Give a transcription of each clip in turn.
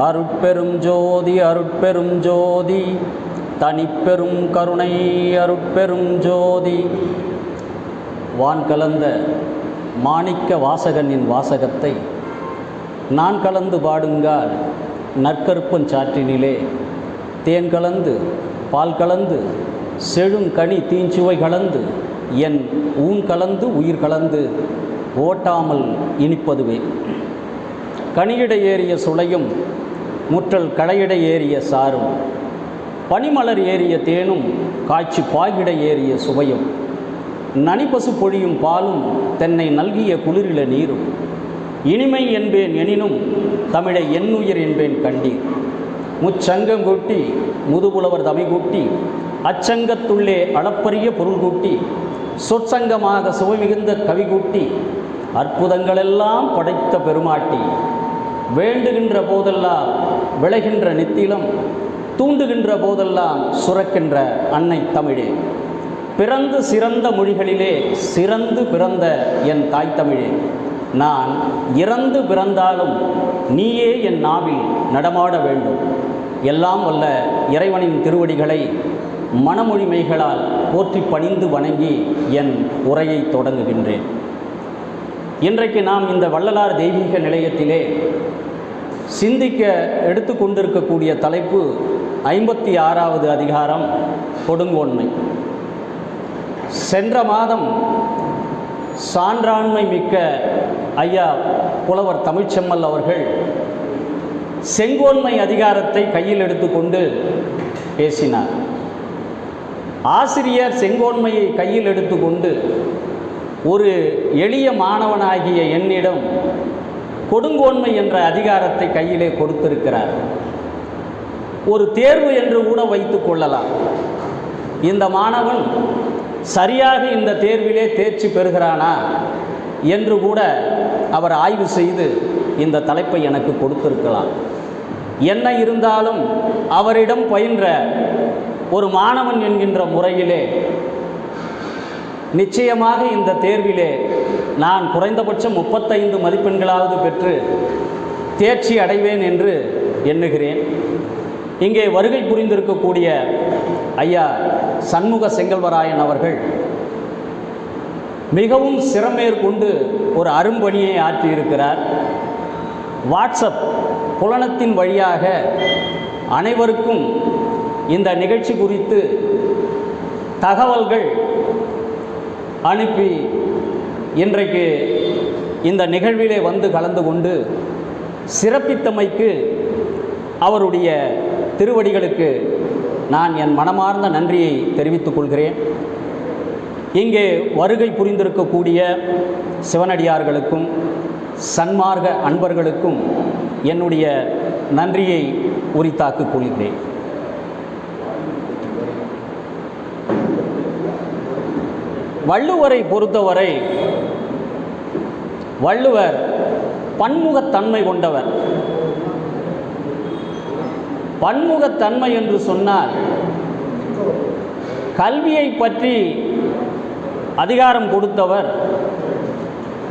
அருட்பெரும் ஜோதி அருட்பெரும் ஜோதி தனிப்பெரும் கருணை அருட்பெரும் ஜோதி. வான் கலந்த மாணிக்க வாசகனின் வாசகத்தை நான் கலந்து பாடுங்கால் நற்கருப்பன் சாற்றினிலே தேன் கலந்து பால் கலந்து செழுங்கனி தீஞ்சுவை கலந்து என் ஊன் கலந்து உயிர் கலந்து ஓட்டாமல் இனிப்பதுவே. கனியிட ஏறிய சுளையும் முற்றல் களையிட ஏறிய சாரும் பனிமலர் ஏறிய தேனும் காய்ச்சி பாகிட ஏறிய சுவையும் நனிப்பசு பொழியும் பாலும் தென்னை நல்கிய குளிரில நீரும் இனிமை என்பேன் எனினும் தமிழை என்னுயிர் என்பேன் கண்டீர். முச்சங்கம் கூட்டி முதுபுலவர் தமி கூட்டி அச்சங்கத்துள்ளே அளப்பரிய பொருள் கூட்டி சொற்சங்கமாக சுவை மிகுந்த கவி கூட்டி அற்புதங்களெல்லாம் படைத்த பெருமாட்டி வேண்டுகின்ற போதெல்லாம் விளைகின்ற நித்திலம் தூண்டுகின்ற போதெல்லாம் சுரக்கின்ற அன்னை தமிழே. பிறந்து சிறந்த மொழிகளிலே சிறந்து பிறந்த என் தாய் தமிழே. நான் இறந்து பிறந்தாலும் நீயே என் நாவில் நடமாட வேண்டும். எல்லாம் வல்ல இறைவனின் திருவடிகளை மனமொழிமைகளால் போற்றி பணிந்து வணங்கி என் உரையை தொடங்குகின்றேன். இன்றைக்கு நாம் இந்த வள்ளலார் தெய்வீக நிலையத்திலே சிந்திக்க எடுத்துக்கொண்டிருக்கக்கூடிய தலைப்பு 56வது அதிகாரம் கொடுங்கோன்மை. சென்ற மாதம் சான்றாண்மை மிக்க ஐயா புலவர் தமிழ்ச்செம்மல் அவர்கள் செங்கோன்மை அதிகாரத்தை கையில் எடுத்துக்கொண்டு பேசினார். ஆசிரியர் செங்கோன்மையை கையில் எடுத்துக்கொண்டு ஒரு எளிய மாணவனாகிய என்னிடம் கொடுங்கோன்மை என்ற அதிகாரத்தை கையிலே கொடுத்திருக்கிறார். ஒரு தேர்வு என்று கூட வைத்து கொள்ளலாம். இந்த மாணவன் சரியாக இந்த தேர்விலே தேர்ச்சி பெறுகிறானா என்று கூட அவர் ஆய்வு செய்து இந்த தலைப்பை எனக்கு கொடுத்திருக்கலாம். என்ன இருந்தாலும் அவரிடம் பயின்ற ஒரு மாணவன் என்கின்ற முறையிலே நிச்சயமாக இந்த தேர்விலே நான் குறைந்தபட்சம் 35 மதிப்பெண்களாவது பெற்று தேர்ச்சி அடைவேன் என்று எண்ணுகிறேன். இங்கே வருகை புரிந்திருக்கக்கூடிய ஐயா சண்முக செங்கல்வராயன் அவர்கள் மிகவும் சிரமேற்கொண்டு ஒரு அரும்பணியை ஆற்றியிருக்கிறார். வாட்ஸ்அப் புலனத்தின் வழியாக அனைவருக்கும் இந்த நிகழ்ச்சி குறித்து தகவல்கள் அனுப்பி இன்றைக்கு இந்த நிகழ்விலே வந்து கலந்து கொண்டு சிறப்பித்தமைக்கு அவருடைய திருவடிகளுக்கு நான் என் மனமார்ந்த நன்றியை தெரிவித்துக் கொள்கிறேன். இங்கே வருகை புரிந்திருக்கக்கூடிய சிவனடியார்களுக்கும் சன்மார்க்க அன்பர்களுக்கும் என்னுடைய நன்றியை உரித்தாக்கிக் கொள்கிறேன். வள்ளுவரை பொறுத்தவரை வள்ளுவர் பன்முகத்தன்மை கொண்டவர். பன்முகத்தன்மை என்று சொன்னால் கல்வியை பற்றி அதிகாரம் கொடுத்தவர்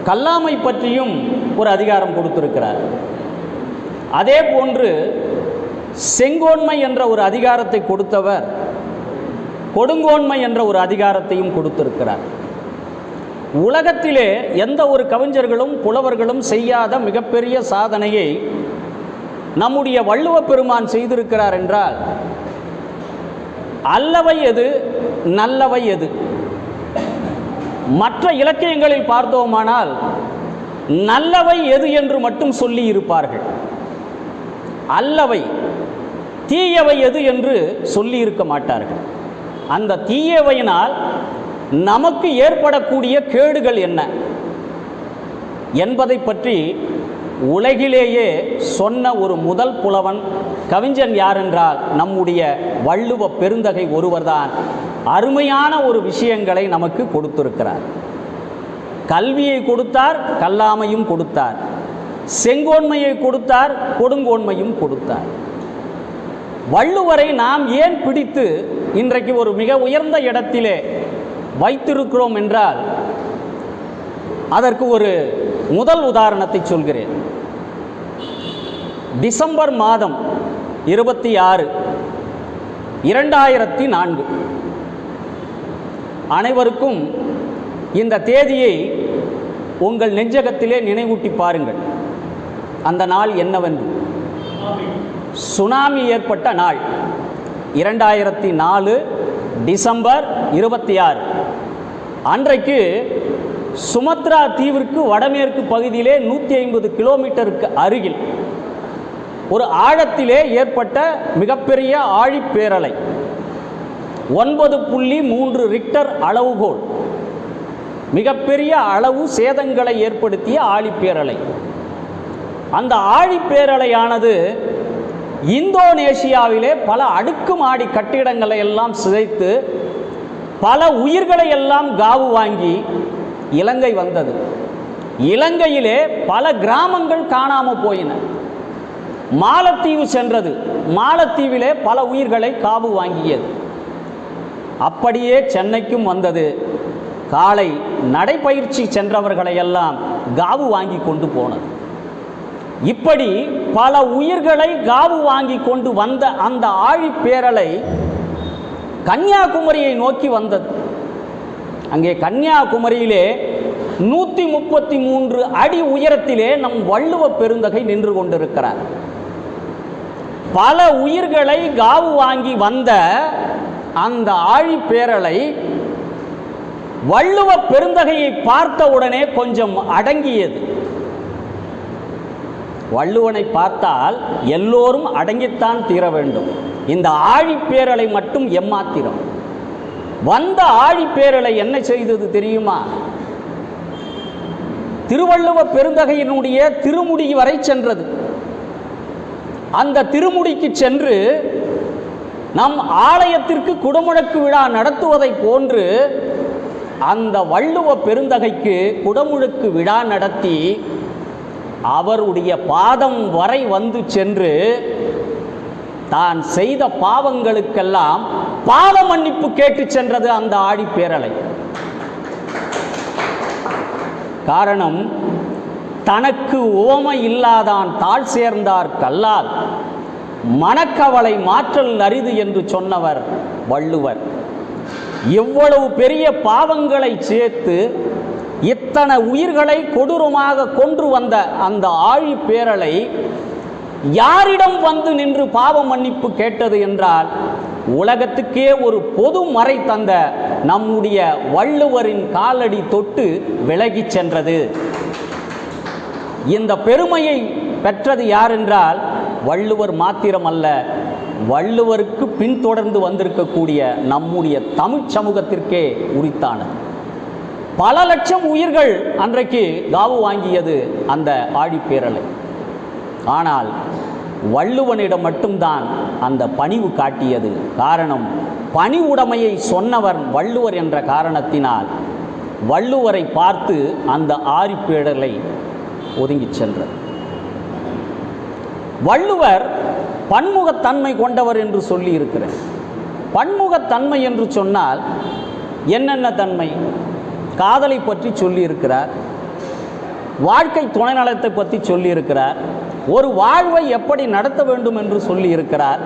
கல்லாமை பற்றியும் ஒரு அதிகாரம் கொடுத்திருக்கிறார். அதே போன்று செங்கோன்மை என்ற ஒரு அதிகாரத்தை கொடுத்தவர் கொடுங்கோன்மை என்ற ஒரு அதிகாரத்தையும் கொடுத்திருக்கிறார். உலகத்திலே எந்த ஒரு கவிஞர்களும் புலவர்களும் செய்யாத மிகப்பெரிய சாதனையை நம்முடைய வள்ளுவ பெருமான் செய்திருக்கிறார் என்றால் அல்லவை எது நல்லவை எது. மற்ற இலக்கியங்களில் பார்த்தோமானால் நல்லவை எது என்று மட்டும் சொல்லி இருப்பார்கள். அல்லவை தீயவை எது என்று சொல்லி இருக்க மாட்டார்கள். அந்த தீயவையினால் நமக்கு ஏற்படக்கூடிய கேடுகள் என்ன என்பதை பற்றி உலகிலேயே சொன்ன ஒரு முதல் புலவன் கவிஞன் யார் என்றால் நம்முடைய வள்ளுவ பெருந்தகை ஒருவர்தான். அருமையான ஒரு விஷயங்களை நமக்கு கொடுத்திருக்கிறார். கல்வியை கொடுத்தார், கல்லாமையும் கொடுத்தார், செங்கோன்மையை கொடுத்தார், கொடுங்கோன்மையும் கொடுத்தார். வள்ளுவரை நாம் ஏன் பிடித்து இன்றைக்கு ஒரு மிக உயர்ந்த இடத்திலே வைத்திருக்கிறோம் என்றால் அதற்கு ஒரு முதல் உதாரணத்தை சொல்கிறேன். டிசம்பர் மாதம் 26, 2004. அனைவருக்கும் இந்த தேதியை உங்கள் நெஞ்சகத்திலே நினைவூட்டி பாருங்கள். அந்த நாள் என்னவென்று. சுனாமி ஏற்பட்ட நாள் 2004 டிசம்பர் 26. அன்றைக்கு சுமத்ரா தீவிற்கு வடமேற்கு பகுதியிலே 150 கிலோமீட்டருக்கு அருகில் ஒரு ஆழத்திலே ஏற்பட்ட மிகப்பெரிய ஆழிப்பேரலை. 9.3 ரிக்டர் அளவுகோல், மிகப்பெரிய அளவு சேதங்களை ஏற்படுத்திய ஆழிப்பேரலை. அந்த ஆழிப்பேரலையானது இந்தோனேசியாவிலே பல அடுக்குமாடி கட்டிடங்களை எல்லாம் சிதைத்து பல உயிர்களை எல்லாம் காவு வாங்கி இலங்கை வந்தது. இலங்கையிலே பல கிராமங்கள் காணாமல் போயின. மாலத்தீவு சென்றது. மாலத்தீவிலே பல உயிர்களை காவு வாங்கியது. அப்படியே சென்னைக்கும் வந்தது. காலை நடைபயிற்சி சென்றவர்களை எல்லாம் காவு வாங்கி கொண்டு போனது. இப்படி பல உயிர்களை காவு வாங்கி கொண்டு வந்த அந்த ஆழிப்பேரலை கன்னியாகுமரியை நோக்கி வந்தது. அங்கே கன்னியாகுமரியிலே 133 அடி உயரத்திலே நம் வள்ளுவ பெருந்தகை நின்று கொண்டிருக்கிறார். பல உயிர்களை காவு வாங்கி வந்த அந்த ஆழிப்பேரலை வள்ளுவ பெருந்தகையை பார்த்த உடனே கொஞ்சம் அடங்கியது. வள்ளுவனை பார்த்தால் எல்லோரும் அடங்கித்தான் தீர வேண்டும். இந்த ஆழிப்பேரலை மட்டும் எம்மாத்திரம். வந்த ஆழிப்பேரலை என்ன செய்தது தெரியுமா? திருவள்ளுவ பெருந்தகையினுடைய திருமுடி வரை சென்றது. அந்த திருமுடிக்கு சென்று நம் ஆலயத்திற்கு குடமுழக்கு விழா நடத்துவதை போன்று அந்த வள்ளுவ பெருந்தகைக்கு குடமுழுக்கு விழா நடத்தி அவருடைய பாதம் வரை வந்து சென்று தான் செய்த பாவங்களுக்கெல்லாம் பாவ மன்னிப்பு கேட்டு சென்றது அந்த ஆழிப்பேரலை. காரணம், தனக்கு உவமை இல்லாதான் தாழ் சேர்ந்தார் கல்லால் மனக்கவலை மாற்றல் அரிது என்று சொன்னவர் வள்ளுவர். எவ்வளவு பெரிய பாவங்களை சேர்த்து இத்தனை உயிர்களை கொடூரமாக கொன்று வந்த அந்த ஆழிப்பேரலை யாரிடம் வந்து நின்று பாவ மன்னிப்பு கேட்டது என்றால், உலகத்துக்கே ஒரு பொது மறை தந்த நம்முடைய வள்ளுவரின் காலடி தொட்டு விலகி சென்றது. இந்த பெருமையை பெற்றது யார் என்றால் வள்ளுவர் மாத்திரமல்ல, வள்ளுவருக்கு பின்தொடர்ந்து வந்திருக்கக்கூடிய நம்முடைய தமிழ் சமூகத்திற்கே உரித்தானது. பல லட்சம் உயிர்கள் அன்றைக்கு காவு வாங்கியது அந்த ஆழிப்பேரலை. ஆனால் வள்ளுவனிடம் மட்டும்தான் அந்த பணிவு காட்டியது. காரணம், பணிவுடைமையை சொன்னவர் வள்ளுவர் என்ற காரணத்தினால் வள்ளுவரை பார்த்து அந்த ஆழிப்பேரலை ஒதுங்கி சென்றது. வள்ளுவர் பன்முகத்தன்மை கொண்டவர் என்று சொல்லி இருக்கிறேன். பன்முகத்தன்மை என்று சொன்னால் என்னென்ன தன்மை? காதலை பற்றி சொல்லியிருக்கிறார், வாழ்க்கை துணை நலத்தை பற்றி சொல்லியிருக்கிறார், ஒரு வாழ்வை எப்படி நடத்த வேண்டும் என்று சொல்லியிருக்கிறார்,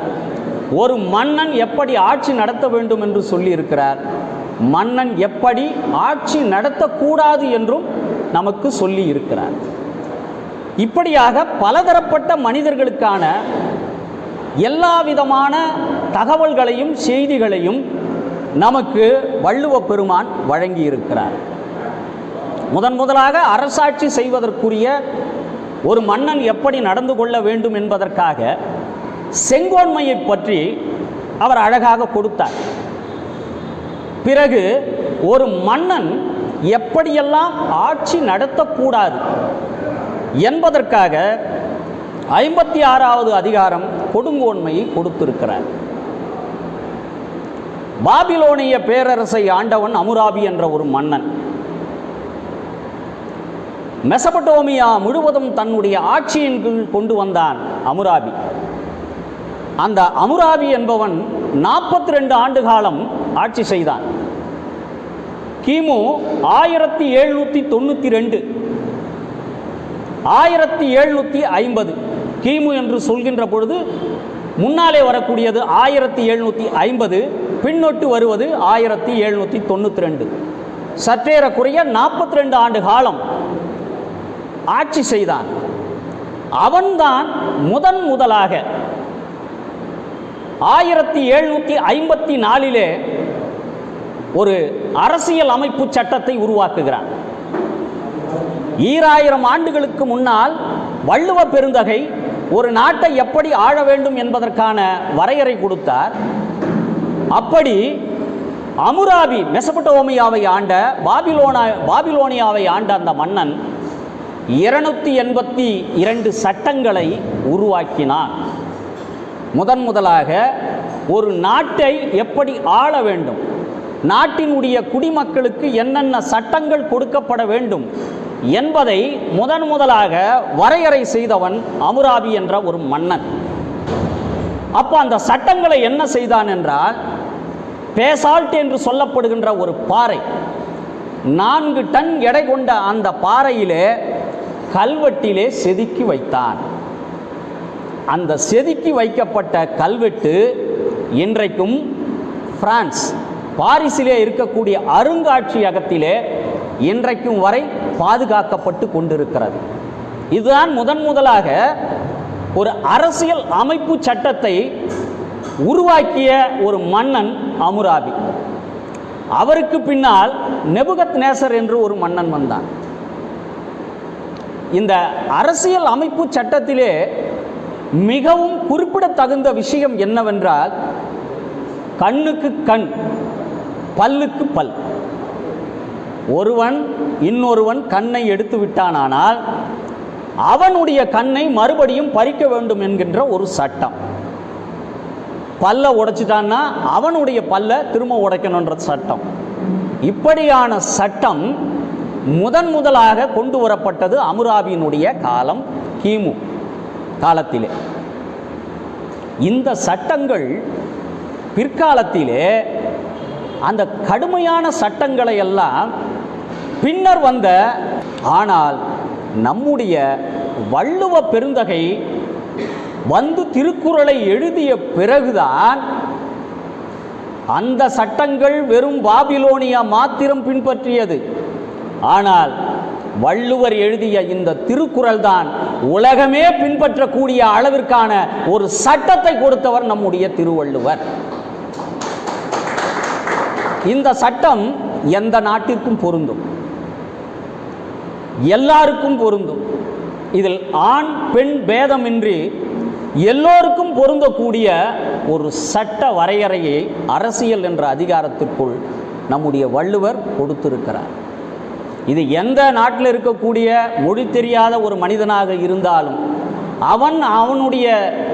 ஒரு மன்னன் எப்படி ஆட்சி நடத்த வேண்டும் என்று சொல்லியிருக்கிறார், மன்னன் எப்படி ஆட்சி நடத்தக்கூடாது என்றும் நமக்கு சொல்லி இருக்கிறார். இப்படியாக பலதரப்பட்ட மனிதர்களுக்கான எல்லா விதமான தகவல்களையும் செய்திகளையும் நமக்கு வள்ளுவ பெருமான் வழங்கி இருக்கிறார். முதலாக அரசாட்சி செய்வதற்குரிய ஒரு மன்னன் எப்படி நடந்து கொள்ள வேண்டும் என்பதற்காக செங்கோன்மையை பற்றி அவர் அழகாக கொடுத்தார். பிறகு ஒரு மன்னன் எப்படியெல்லாம் ஆட்சி நடத்தக்கூடாது என்பதற்காக 56வது அதிகாரம் கொடுங்கோன்மையை கொடுத்திருக்கிறார். பாபிலோனிய பேரரசை ஆண்டவன் அமுராபி என்ற ஒரு மன்னன். மெசபடோமியா முழுவதும் தன்னுடைய ஆட்சியின் கீழ் கொண்டு வந்தான் அமுராபி. அந்த அமுராபி என்பவன் 42 ஆண்டு காலம் ஆட்சி செய்தான். கிமு 1792 1750 கிமு என்று சொல்கின்ற பொழுது முன்னாலே வரக்கூடியது 1750, பின்னொட்டு வருவது 1792. சற்றேறக்குறைய 42 ஆண்டு காலம் ஆட்சி செய்தான். அவன்தான் முதலாக 1754 ஒரு அரசியல் அமைப்பு சட்டத்தை உருவாக்குகிறான். 2000 ஆண்டுகளுக்கு முன்னால் வள்ளுவ பெருந்தகை ஒரு நாட்டை எப்படி ஆள வேண்டும் என்பதற்கான வரையறை கொடுத்தார். அப்படி அமுராபி மெசபடோமியாவை ஆண்ட பாபிலோனியாவை ஆண்ட அந்த மன்னன் 282 சட்டங்களை உருவாக்கினான். முதலாக ஒரு நாட்டை எப்படி ஆள வேண்டும், நாட்டினுடைய குடிமக்களுக்கு என்னென்ன சட்டங்கள் கொடுக்கப்பட வேண்டும் என்பதை முதலாக வரையறை செய்தவன் அமுராபி என்ற ஒரு மன்னன். அப்போ அந்த சட்டங்களை என்ன செய்தான் என்றால், பேசால்ட் என்று சொல்லப்படுகின்ற ஒரு பாறை, 4 டன் எடை கொண்ட அந்த பாறையிலே கல்வெட்டிலே செதுக்கி வைத்தான். அந்த செதுக்கி வைக்கப்பட்ட கல்வெட்டு இன்றைக்கும் பிரான்ஸ் பாரிஸிலே இருக்கக்கூடிய அருங்காட்சியகத்திலே இன்றைக்கும் வரை பாதுகாக்கப்பட்டு கொண்டிருக்கிறது. இதுதான் முதலாக ஒரு அரசியல் அமைப்பு சட்டத்தை உருவாக்கிய ஒரு மன்னன் அமுராபி. அவருக்கு பின்னால் நெபுகத்நேசர் என்று ஒரு மன்னன் வந்தான். இந்த அரசியல் அமைப்பு சட்டத்திலே மிகவும் குறிப்பிடத்தகுந்த விஷயம் என்னவென்றால், கண்ணுக்கு கண், பல்லுக்கு பல். ஒருவன் இன்னொருவன் கண்ணை எடுத்து விட்டானால் அவனுடைய கண்ணை மறுபடியும் பறிக்க வேண்டும் என்கின்ற ஒரு சட்டம். பல்ல உடைச்சிட்டான்னா அவனுடைய பல்ல திரும்ப உடைக்கணுன்ற சட்டம். இப்படியான சட்டம் முதலாக கொண்டு வரப்பட்டது அமுராபியினுடைய காலம், கிமு காலத்திலே. இந்த சட்டங்கள் பிற்காலத்திலே அந்த கடுமையான சட்டங்களை எல்லாம் பின்னர் வந்த, ஆனால் நம்முடைய வள்ளுவ பெருந்தகை வந்து திருக்குறளை எழுதிய பிறகுதான் அந்த சட்டங்கள் வெறும் பாபிலோனியா மாத்திரம் பின்பற்றியது. ஆனால் வள்ளுவர் எழுதிய இந்த திருக்குறள் தான் உலகமே பின்பற்றக்கூடிய அளவிற்கான ஒரு சட்டத்தை கொடுத்தவர் நம்முடைய திருவள்ளுவர். இந்த சட்டம் எந்த நாட்டிற்கும் பொருந்தும், எல்லாருக்கும் பொருந்தும். இதில் ஆண் பெண் பேதமின்றி எல்லோருக்கும் பொருந்தக்கூடிய ஒரு சட்ட வரையறையை அரசியல் என்ற அதிகாரத்திற்குள் நம்முடைய வள்ளுவர் கொடுத்திருக்கிறார். இது எந்த நாட்டில் இருக்கக்கூடிய மொழி தெரியாத ஒரு மனிதனாக இருந்தாலும் அவனுடைய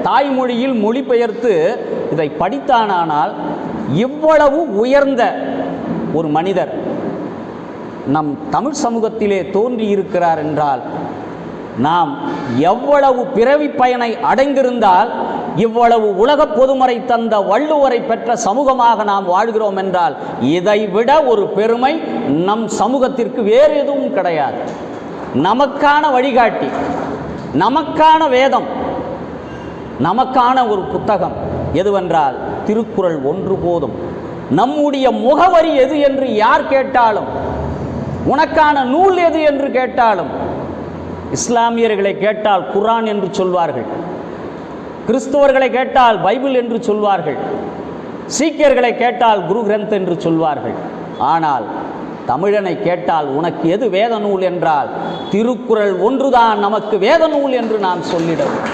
தாய்மொழியில் மொழிபெயர்த்து இதை படித்தானால் இவ்வளவு உயர்ந்த ஒரு மனிதர் நம் தமிழ் சமூகத்திலே தோன்றியிருக்கிறார் என்றால், நாம் எவ்வளவு பிறவி பயனை அடைந்திருந்தால் இவ்வளவு உலக பொதுமறை தந்த வள்ளுவரை பெற்ற சமூகமாக நாம் வாழ்கிறோம் என்றால், இதை விட ஒரு பெருமை நம் சமூகத்திற்கு வேறு எதுவும் கிடையாது. நமக்கான வழிகாட்டி, நமக்கான வேதம், நமக்கான ஒரு புத்தகம் எதுவென்றால் திருக்குறள் ஒன்று போதும். நம்முடைய முகவரி எது என்று யார் கேட்டாலும், உனக்கான நூல் எது என்று கேட்டாலும், இஸ்லாமியர்களை கேட்டால் குர்ஆன் என்று சொல்வார்கள், கிறிஸ்துவர்களை கேட்டால் பைபிள் என்று சொல்வார்கள், சீக்கியர்களை கேட்டால் குரு கிரந்த் என்று சொல்வார்கள். ஆனால் தமிழனை கேட்டால் உனக்கு எது வேத நூல் என்றால் திருக்குறள் ஒன்றுதான் நமக்கு வேத நூல் என்று நாம் சொல்லிடுவோம்.